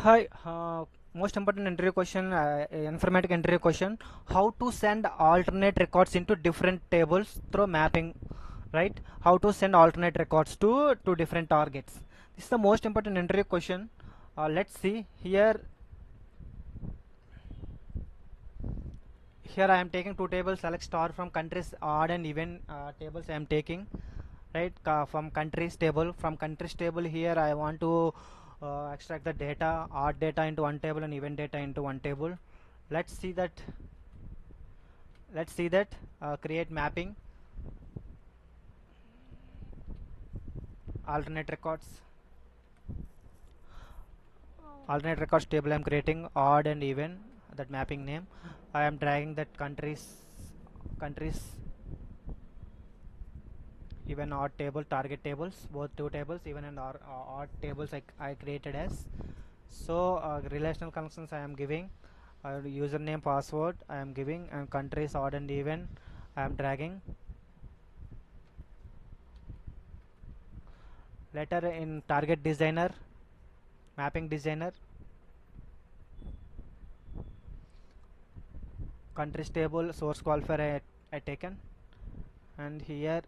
Hi, most important interview question, informatic interview question: how to send alternate records into different tables through mapping, right? How to send alternate records to different targets. This is the most important interview question. Let's see here. Here I am taking two tables. Select star from countries odd and even tables. I am taking right from countries table. From countries table here I want to extract the data, odd data into one table and even data into one table. Let's see that. Create mapping, alternate records, table. I am creating odd and even, that mapping name. I am dragging that countries even odd table, target tables, both two tables, even and odd tables I created as. So relational connections I am giving, username, password I am giving, and countries odd and even I am dragging. Later in target designer, mapping designer, countries table source qualifier I taken, and here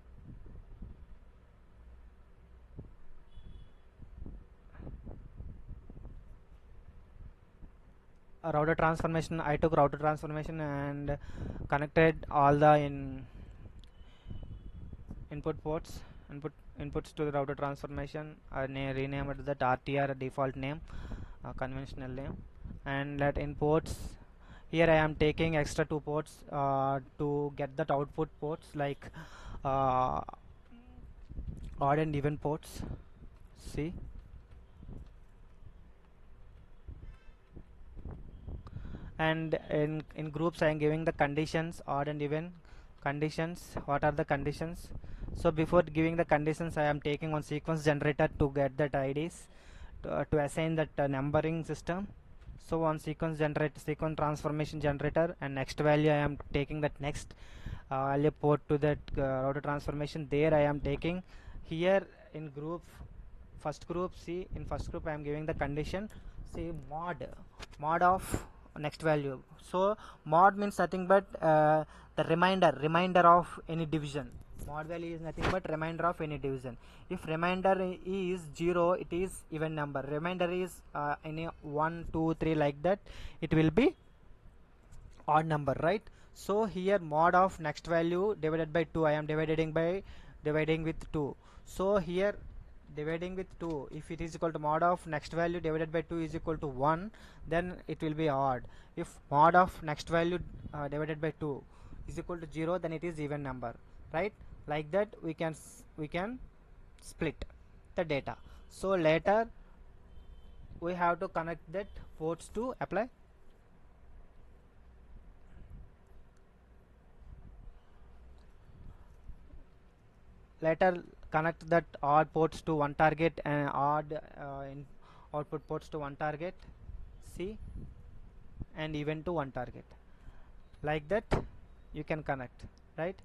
a router transformation. I took router transformation and connected all the inputs to the router transformation. I renamed that RTR default name, conventional name, and let inputs. Here I am taking extra two ports to get that output ports, like odd and even ports. See, and in groups I am giving the conditions, odd and even conditions. What are the conditions? So before giving the conditions I am taking one sequence generator to get that IDs, to assign that numbering system. So one sequence transformation generator, and next value I am taking that next value port to that router transformation. There I am taking here in group, first group. See, in first group I am giving the condition, say mod of next value. So mod means nothing but the remainder of any division. Mod value is nothing but remainder of any division. If remainder is 0, it is even number. Remainder is any 1 2 3 like that, it will be odd number, right? So here mod of next value divided by 2, I am dividing with 2. So here dividing with 2, if it is equal to mod of next value divided by 2 is equal to 1, then it will be odd. If mod of next value divided by 2 is equal to 0, then it is even number, right? Like that we can split the data. So later we have to connect that ports to apply. Later connect that odd ports to one target and odd output ports to one target, see, and even to one target. Like that you can connect, right?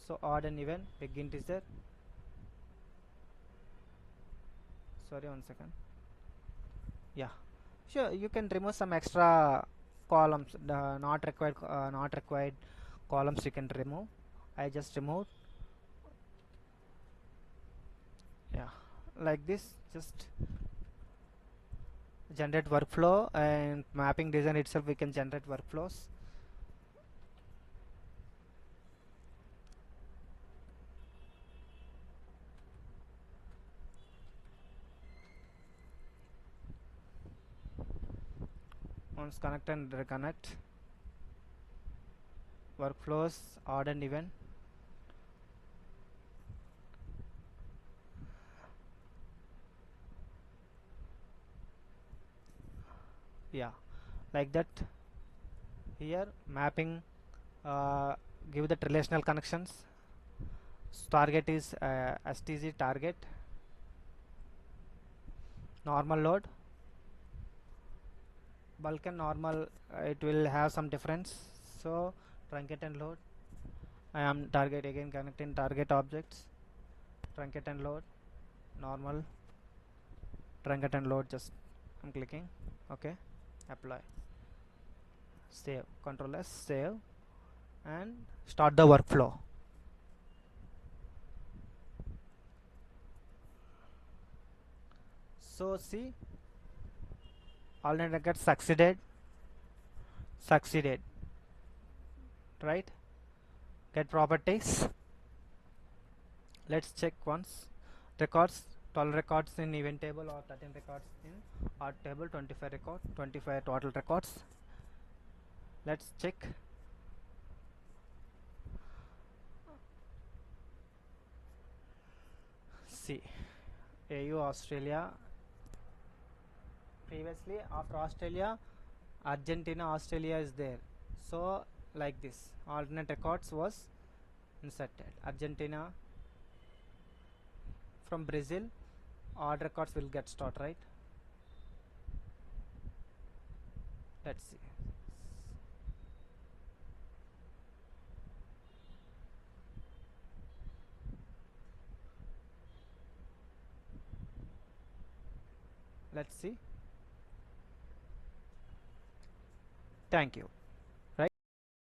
So odd and even, big integer, sorry, one second. Yeah, sure, you can remove some extra columns, the not required columns you can remove. I just removed. Yeah, like this, just generate workflow, and mapping design itself we can generate workflows. Once connect and reconnect, workflows, odd and even. Yeah, like that. Here mapping, give that relational connections. Target is STG target, normal load, bulk and normal, it will have some difference. So truncate and load, I am target, again connecting target objects, truncate and load, normal, truncate and load, just I'm clicking OK, apply, save, Control S, save, and start the workflow. So see, alternate records succeeded, right? Get properties. Let's check once. Records, 12 records in event table or 13 records in art table, 25 total records. Let's check. See, AU Australia. Previously, after Australia, Argentina, Australia is there. So like this, alternate records was inserted. Argentina from Brazil, odd records will get started, right? Let's see. Let's see. Thank you.